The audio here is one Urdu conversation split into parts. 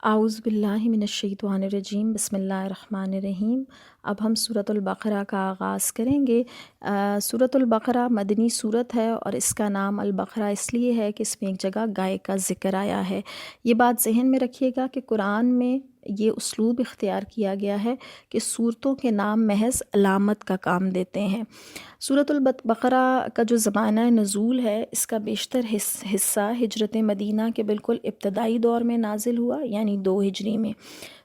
اعوذ باللہ من الشیطان الرجیم، بسم اللہ الرحمن الرحیم۔ اب ہم سورۃ البقرہ کا آغاز کریں گے۔ سورۃ البقرہ مدنی سورت ہے اور اس کا نام البقرہ اس لیے ہے کہ اس میں ایک جگہ گائے کا ذکر آیا ہے۔ یہ بات ذہن میں رکھیے گا کہ قرآن میں یہ اسلوب اختیار کیا گیا ہے کہ سورتوں کے نام محض علامت کا کام دیتے ہیں۔ سورۃ البقرہ کا جو زمانہ نزول ہے، اس کا بیشتر حصہ ہجرت مدینہ کے بالکل ابتدائی دور میں نازل ہوا، یعنی 2 ہجری میں۔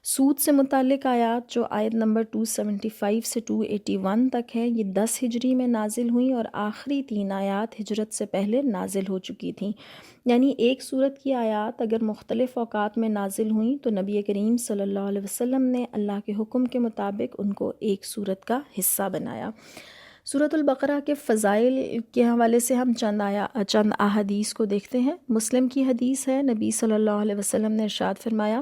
سود سے متعلق آیات جو آیت نمبر 275 سے 281 تک ہے، یہ 10 ہجری میں نازل ہوئیں اور آخری 3 آیات ہجرت سے پہلے نازل ہو چکی تھیں۔ یعنی ایک سورت کی آیات اگر مختلف اوقات میں نازل ہوئیں تو نبی کریم صلی اللہ علیہ وسلم نے اللہ کے حکم کے مطابق ان کو ایک سورت کا حصہ بنایا۔ سورۃ البقرہ کے فضائل کے حوالے سے ہم چند احادیث کو دیکھتے ہیں۔ مسلم کی حدیث ہے، نبی صلی اللہ علیہ وسلم نے ارشاد فرمایا،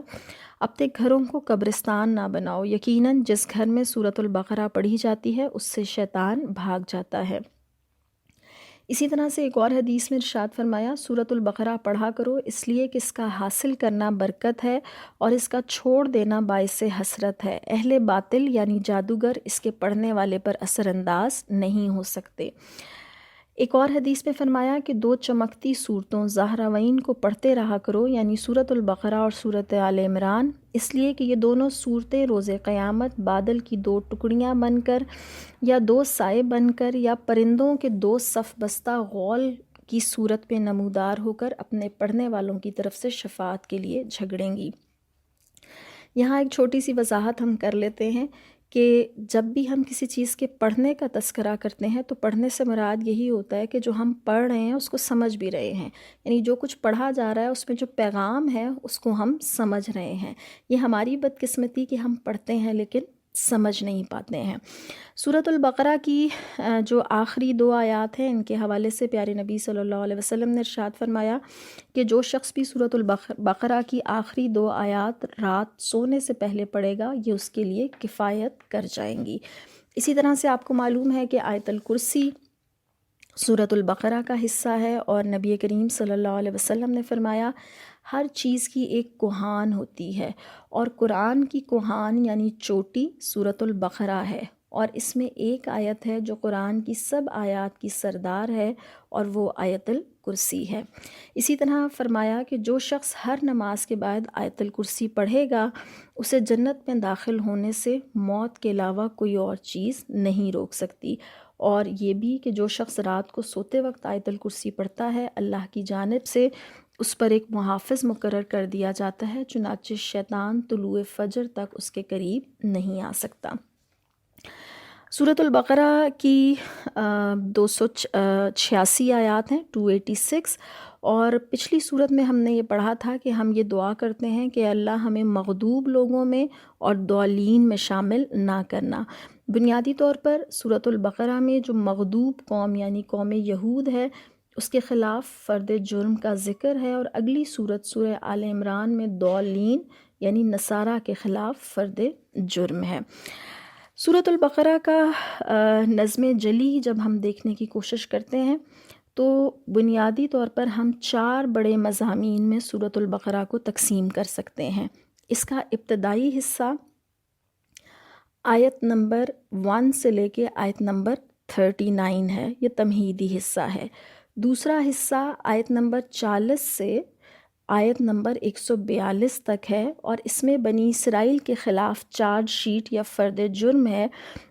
اپنے گھروں کو قبرستان نہ بناؤ، یقیناً جس گھر میں سورۃ البقرہ پڑھی جاتی ہے اس سے شیطان بھاگ جاتا ہے۔ اسی طرح سے ایک اور حدیث میں ارشاد فرمایا، سورۃ البقرہ پڑھا کرو اس لیے کہ اس کا حاصل کرنا برکت ہے اور اس کا چھوڑ دینا باعث حسرت ہے۔ اہل باطل یعنی جادوگر اس کے پڑھنے والے پر اثر انداز نہیں ہو سکتے۔ ایک اور حدیث میں فرمایا کہ 2 چمکتی صورتوں زہراوین کو پڑھتے رہا کرو، یعنی سورۃ البقرہ اور سورۃ آل عمران، اس لیے کہ یہ دونوں صورتیں روز قیامت بادل کی 2 ٹکڑیاں بن کر یا 2 سائے بن کر یا پرندوں کے 2 صف بستہ غول کی صورت پہ نمودار ہو کر اپنے پڑھنے والوں کی طرف سے شفاعت کے لیے جھگڑیں گی۔ یہاں ایک چھوٹی سی وضاحت ہم کر لیتے ہیں کہ جب بھی ہم کسی چیز کے پڑھنے کا تذکرہ کرتے ہیں تو پڑھنے سے مراد یہی ہوتا ہے کہ جو ہم پڑھ رہے ہیں اس کو سمجھ بھی رہے ہیں، یعنی جو کچھ پڑھا جا رہا ہے اس میں جو پیغام ہے اس کو ہم سمجھ رہے ہیں۔ یہ ہماری بدقسمتی کہ ہم پڑھتے ہیں لیکن سمجھ نہیں پاتے ہیں۔ سورۃ البقرہ کی جو آخری 2 آیات ہیں، ان کے حوالے سے پیارے نبی صلی اللہ علیہ وسلم نے ارشاد فرمایا کہ جو شخص بھی سورۃ البقرہ کی آخری 2 آیات رات سونے سے پہلے پڑھے گا، یہ اس کے لیے کفایت کر جائیں گی۔ اسی طرح سے آپ کو معلوم ہے کہ آیت الکرسی سورۃ البقرہ کا حصہ ہے اور نبی کریم صلی اللہ علیہ وسلم نے فرمایا، ہر چیز کی ایک کوہان ہوتی ہے اور قرآن کی کوہان یعنی چوٹی سورۃ البقرہ ہے، اور اس میں ایک آیت ہے جو قرآن کی سب آیات کی سردار ہے اور وہ آیت الکرسی ہے۔ اسی طرح فرمایا کہ جو شخص ہر نماز کے بعد آیت الکرسی پڑھے گا، اسے جنت میں داخل ہونے سے موت کے علاوہ کوئی اور چیز نہیں روک سکتی۔ اور یہ بھی کہ جو شخص رات کو سوتے وقت آیت الکرسی پڑھتا ہے، اللہ کی جانب سے اس پر ایک محافظ مقرر کر دیا جاتا ہے، چنانچہ شیطان طلوع فجر تک اس کے قریب نہیں آ سکتا۔ سورۃ البقرہ کی 286 آیات ہیں، 286، اور پچھلی صورت میں ہم نے یہ پڑھا تھا کہ ہم یہ دعا کرتے ہیں کہ اللہ ہمیں مغضوب لوگوں میں اور ضالین میں شامل نہ کرنا۔ بنیادی طور پر سورۃ البقرہ میں جو مغضوب قوم یعنی قوم یہود ہے، اس کے خلاف فرد جرم کا ذکر ہے، اور اگلی صورت سورہ آل عمران میں ضالین یعنی نصارہ کے خلاف فرد جرم ہے۔ سورۃ البقرہ کا نظم جلی جب ہم دیکھنے کی کوشش کرتے ہیں تو بنیادی طور پر ہم 4 بڑے مضامین میں سورۃ البقرہ کو تقسیم کر سکتے ہیں۔ اس کا ابتدائی حصہ آیت نمبر 1 سے لے کے آیت نمبر 39 ہے، یہ تمہیدی حصہ ہے۔ دوسرا حصہ آیت نمبر 40 سے آیت نمبر 142 تک ہے، اور اس میں بنی اسرائیل کے خلاف چارج شیٹ یا فرد جرم ہے،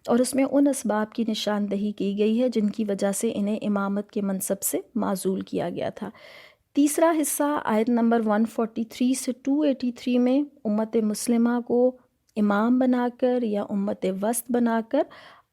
اور اس میں ان اسباب کی نشاندہی کی گئی ہے جن کی وجہ سے انہیں امامت کے منصب سے معزول کیا گیا تھا۔ تیسرا حصہ آیت نمبر 143 سے 283 میں امت مسلمہ کو امام بنا کر یا امت وسط بنا کر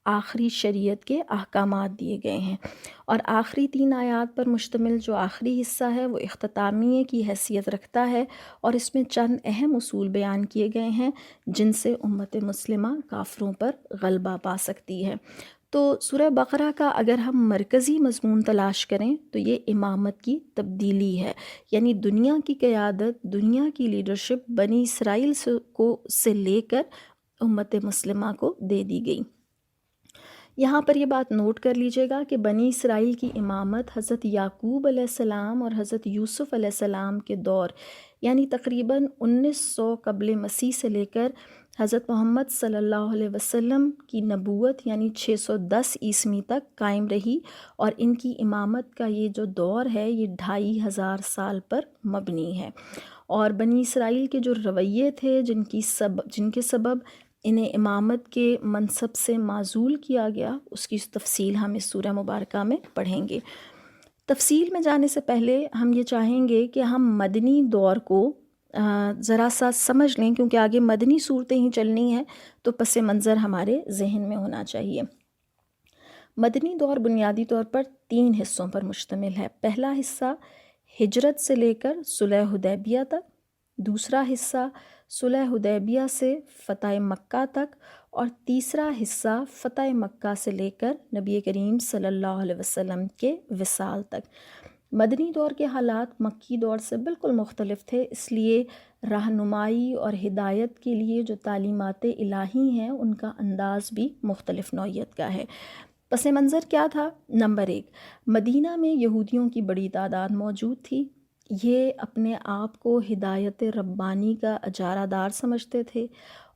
آخری شریعت کے احکامات دیے گئے ہیں، اور آخری 3 آیات پر مشتمل جو آخری حصہ ہے وہ اختتامیہ کی حیثیت رکھتا ہے، اور اس میں چند اہم اصول بیان کیے گئے ہیں جن سے امت مسلمہ کافروں پر غلبہ پا سکتی ہے۔ تو سورہ بقرہ کا اگر ہم مرکزی مضمون تلاش کریں تو یہ امامت کی تبدیلی ہے، یعنی دنیا کی قیادت، دنیا کی لیڈرشپ بنی اسرائیل سے لے کر امت مسلمہ کو دے دی گئی۔ یہاں پر یہ بات نوٹ کر لیجئے گا کہ بنی اسرائیل کی امامت حضرت یعقوب علیہ السلام اور حضرت یوسف علیہ السلام کے دور یعنی تقریباً 1900 قبل مسیح سے لے کر حضرت محمد صلی اللہ علیہ وسلم کی نبوت یعنی 610 عیسوی تک قائم رہی، اور ان کی امامت کا یہ جو دور ہے یہ 2500 سال پر مبنی ہے۔ اور بنی اسرائیل کے جو رویے تھے جن کے سبب انہیں امامت کے منصب سے معزول کیا گیا، اس کی تفصیل ہم اس سورہ مبارکہ میں پڑھیں گے۔ تفصیل میں جانے سے پہلے ہم یہ چاہیں گے کہ ہم مدنی دور کو ذرا سا سمجھ لیں، کیونکہ آگے مدنی صورتیں ہی چلنی ہیں تو پس منظر ہمارے ذہن میں ہونا چاہیے۔ مدنی دور بنیادی طور پر 3 حصوں پر مشتمل ہے۔ پہلا حصہ ہجرت سے لے کر صلح حدیبیہ تک، دوسرا حصہ صلح حدیبیہ سے فتح مکہ تک، اور تیسرا حصہ فتح مکہ سے لے کر نبی کریم صلی اللہ علیہ وسلم کے وصال تک۔ مدنی دور کے حالات مکی دور سے بالکل مختلف تھے، اس لیے رہنمائی اور ہدایت کے لیے جو تعلیمات الہی ہیں ان کا انداز بھی مختلف نوعیت کا ہے۔ پس منظر کیا تھا؟ نمبر 1، مدینہ میں یہودیوں کی بڑی تعداد موجود تھی۔ یہ اپنے آپ کو ہدایت ربانی کا اجارہ دار سمجھتے تھے،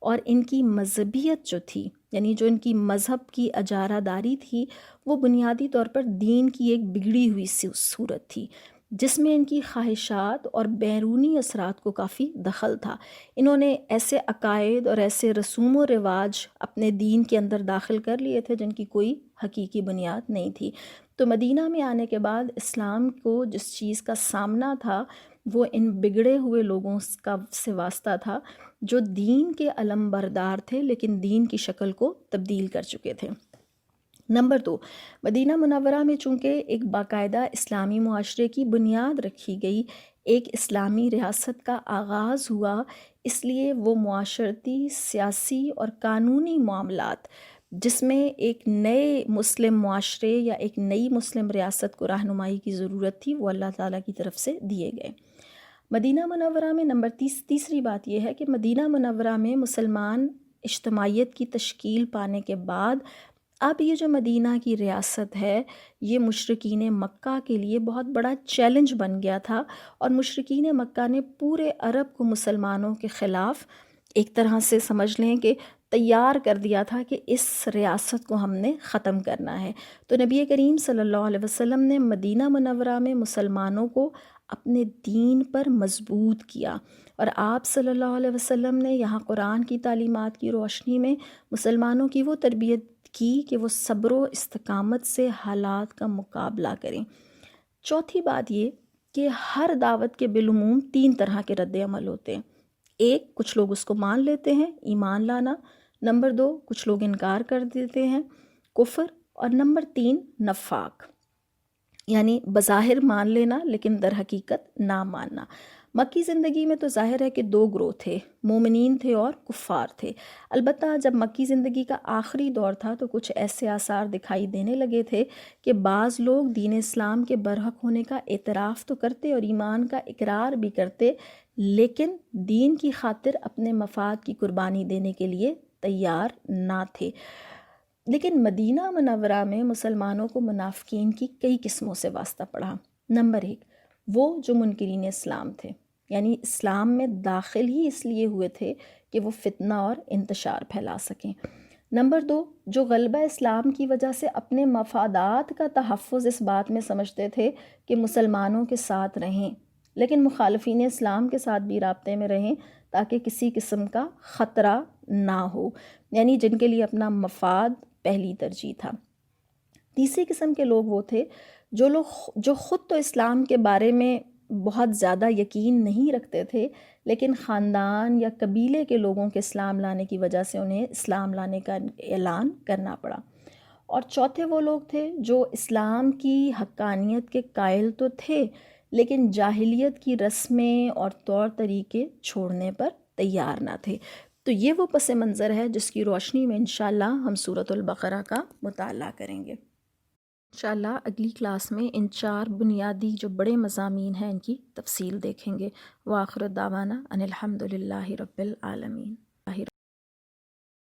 اور ان کی مذہبیت جو تھی، یعنی جو ان کی مذہب کی اجارہ داری تھی، وہ بنیادی طور پر دین کی ایک بگڑی ہوئی صورت تھی، جس میں ان کی خواہشات اور بیرونی اثرات کو کافی دخل تھا۔ انہوں نے ایسے عقائد اور ایسے رسوم و رواج اپنے دین کے اندر داخل کر لیے تھے جن کی کوئی حقیقی بنیاد نہیں تھی۔ تو مدینہ میں آنے کے بعد اسلام کو جس چیز کا سامنا تھا وہ ان بگڑے ہوئے لوگوں سے واسطہ تھا جو دین کے علم بردار تھے لیکن دین کی شکل کو تبدیل کر چکے تھے۔ نمبر 2، مدینہ منورہ میں چونکہ ایک باقاعدہ اسلامی معاشرے کی بنیاد رکھی گئی، ایک اسلامی ریاست کا آغاز ہوا، اس لیے وہ معاشرتی، سیاسی اور قانونی معاملات جس میں ایک نئے مسلم معاشرے یا ایک نئی مسلم ریاست کو رہنمائی کی ضرورت تھی، وہ اللہ تعالیٰ کی طرف سے دیے گئے۔ مدینہ منورہ میں تیسری بات یہ ہے کہ مدینہ منورہ میں مسلمان اجتماعیت کی تشکیل پانے کے بعد اب یہ جو مدینہ کی ریاست ہے یہ مشرکین مکہ کے لیے بہت بڑا چیلنج بن گیا تھا، اور مشرکین مکہ نے پورے عرب کو مسلمانوں کے خلاف ایک طرح سے سمجھ لیں کہ تیار کر دیا تھا کہ اس ریاست کو ہم نے ختم کرنا ہے۔ تو نبی کریم صلی اللہ علیہ وسلم نے مدینہ منورہ میں مسلمانوں کو اپنے دین پر مضبوط کیا، اور آپ صلی اللہ علیہ وسلم نے یہاں قرآن کی تعلیمات کی روشنی میں مسلمانوں کی وہ تربیت کی کہ وہ صبر و استقامت سے حالات کا مقابلہ کریں۔ چوتھی بات یہ کہ ہر دعوت کے بالعموم 3 طرح کے رد عمل ہوتے ہیں۔ ایک، کچھ لوگ اس کو مان لیتے ہیں، ایمان لانا۔ نمبر 2، کچھ لوگ انکار کر دیتے ہیں، کفر۔ اور نمبر 3، نفاق، یعنی بظاہر مان لینا لیکن در حقیقت نہ ماننا۔ مکی زندگی میں تو ظاہر ہے کہ 2 گروہ تھے، مومنین تھے اور کفار تھے۔ البتہ جب مکی زندگی کا آخری دور تھا تو کچھ ایسے آثار دکھائی دینے لگے تھے کہ بعض لوگ دین اسلام کے برحق ہونے کا اعتراف تو کرتے اور ایمان کا اقرار بھی کرتے، لیکن دین کی خاطر اپنے مفاد کی قربانی دینے کے لیے تیار نہ تھے۔ لیکن مدینہ منورہ میں مسلمانوں کو منافقین کی کئی قسموں سے واسطہ پڑا۔ نمبر 1، وہ جو منکرین اسلام تھے، یعنی اسلام میں داخل ہی اس لیے ہوئے تھے کہ وہ فتنہ اور انتشار پھیلا سکیں۔ نمبر 2، جو غلبہ اسلام کی وجہ سے اپنے مفادات کا تحفظ اس بات میں سمجھتے تھے کہ مسلمانوں کے ساتھ رہیں لیکن مخالفین اسلام کے ساتھ بھی رابطے میں رہیں تاکہ کسی قسم کا خطرہ نہ ہو، یعنی جن کے لیے اپنا مفاد پہلی ترجیح تھا۔ تیسری قسم کے لوگ وہ تھے جو خود تو اسلام کے بارے میں بہت زیادہ یقین نہیں رکھتے تھے، لیکن خاندان یا قبیلے کے لوگوں کے اسلام لانے کی وجہ سے انہیں اسلام لانے کا اعلان کرنا پڑا۔ اور چوتھے وہ لوگ تھے جو اسلام کی حقانیت کے قائل تو تھے لیکن جاہلیت کی رسمیں اور طور طریقے چھوڑنے پر تیار نہ تھے۔ تو یہ وہ پس منظر ہے جس کی روشنی میں انشاءاللہ ہم سورۃ البقرہ کا مطالعہ کریں گے۔ انشاءاللہ اگلی کلاس میں ان 4 بنیادی جو بڑے مضامین ہیں ان کی تفصیل دیکھیں گے۔ وآخر دعوانا ان الحمد للہ رب العالمین۔